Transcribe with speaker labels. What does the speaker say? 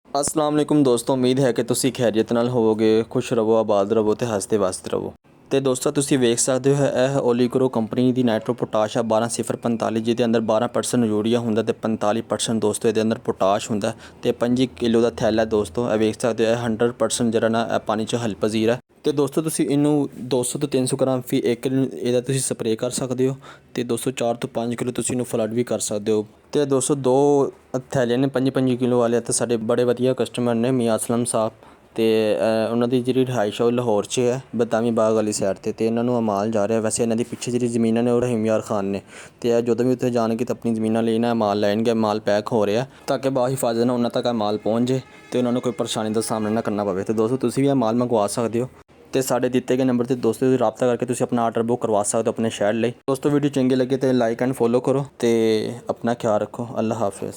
Speaker 1: अस्सलाम वालेकुम दोस्तों, उम्मीद है कि ਤੁਸੀਂ ਖੈਰੀਅਤ ਨਾਲ ਹੋਵੋਗੇ, ਖੁਸ਼ ਰਹੋ, ਆਬਾਦ ਰਹੋ ਤੇ ਹੱਸਦੇ ਵਸਦੇ ਰਹੋ। ਤੇ ਦੋਸਤੋ ਤੁਸੀਂ ਵੇਖ ਸਕਦੇ ਹੋ ਇਹ ਓਲੀਗਰੋ ਕੰਪਨੀ ਦੀ ਨਾਈਟਰੋ ਪੋਟਾਸ਼ ਆ 12045 ਜਿਹਦੇ ਅੰਦਰ 12% ਯੂਰੀਆ ਹੁੰਦਾ ਤੇ 45% ਦੋਸਤੋ ਇਹਦੇ ਅੰਦਰ ਪੋਟਾਸ਼ ਹੁੰਦਾ ਤੇ 5 ਕਿਲੋ ਦਾ ਥੈਲਾ ਦੋਸਤੋ। ਇਹ ਵੇਖ ਸਕਦੇ ਹੋ ਇਹ 100% ਜਿਹੜਾ ਨਾ ਇਹ ਪਾਣੀ 'ਚ ਹੱਲ ਪਜ਼ੀਰ ਹੈ। ਤੇ ਦੋਸਤੋ ਤੁਸੀਂ ਇਹਨੂੰ 200 ਤੋਂ 300 ਗ੍ਰਾਮ ਫੀ ਇੱਕ ਇਹਦਾ ਤੁਸੀਂ ਸਪਰੇਅ ਕਰ ਸਕਦੇ ਹੋ ਤੇ ਦੋਸਤੋ 4 ਤੋਂ 5 ਕਿਲੋ ਤੁਸੀਂ ਇਹਨੂੰ ਫਲੱਡ ਵੀ ਕਰ ਸਕਦੇ ਹੋ। ਤੇ ਦੋਸਤੋ ਦੋ ਥੈਲੇ ਨੇ 5 ਕਿਲੋ ਵਾਲੇ ਤੇ ਸਾਡੇ ਬੜੇ ਵਧੀਆ ਕਸਟਮਰ ਨੇ ਮੀਆਂ ਅਸਲਮ ਸਾਹਿਬ ਤੇ ਉਹਨਾਂ ਦੀ ਜਿਹੜੀ ਰਿਹਾਇਸ਼ ਉਹ ਲਾਹੌਰ 'ਚ ਹੈ, ਬਦਾਮੀ ਬਾਗ ਵਾਲੀ ਸਾਈਡ ਤੇ ਇਹਨਾਂ ਨੂੰ ਮਾਲ ਜਾ ਰਿਹਾ। ਵੈਸੇ ਇਹਨਾਂ ਦੀ ਪਿੱਛੇ ਜਿਹੜੀ ਜ਼ਮੀਨਾਂ ਨੇ ਉਹ ਰਹੀਮ ਯਾਰ ਖਾਨ ਨੇ ਤੇ ਇਹ ਜਦੋਂ ਵੀ ਉੱਥੇ ਜਾਣਗੇ ਤਾਂ ਆਪਣੀ ਜ਼ਮੀਨਾਂ ਲਈ ਨਾ ਮਾਲ ਲੈਣਗੇ। ਮਾਲ ਪੈਕ ਹੋ ਰਿਹਾ ਤਾਂ ਕਿ ਬਾਹਿਫਾਜ਼ਤ ਨਾਲ ਉਹਨਾਂ ਤੱਕ ਇਹ ਮਾਲ ਪਹੁੰਚ ਜੇ ਤੇ ਉਹਨਾਂ ਨੂੰ ਕੋਈ ਪਰੇਸ਼ਾਨੀ ਦਾ ਸਾਹਮਣਾ ਨਾ ਕਰਨਾ ਪਵੇ। ਤੇ ਦੋਸਤੋ ਤੁਸੀਂ ਵੀ ਇਹ ਮਾਲ ਮੰਗਵਾ ਸਕਦੇ ਹੋ ਤੇ ਸਾਡੇ ਦਿੱਤੇ ਗਏ ਨੰਬਰ ਤੇ ਦੋਸਤੋ ਤੁਸੀਂ ਰਾਬਤਾ ਕਰਕੇ ਤੁਸੀਂ ਆਪਣਾ ਆਰਡਰ ਬੁੱਕ ਕਰਵਾ ਸਕਦੇ ਹੋ ਆਪਣੇ ਸ਼ਹਿਰ ਲਈ। ਦੋਸਤੋ ਵੀਡੀਓ ਚੰਗੀ ਲੱਗੇ ਤੇ ਲਾਈਕ ਐਂਡ ਫੋਲੋ ਕਰੋ ਤੇ ਆਪਣਾ ਖਿਆਲ ਰੱਖੋ। ਅੱਲਾ ਹਾਫਿਜ਼।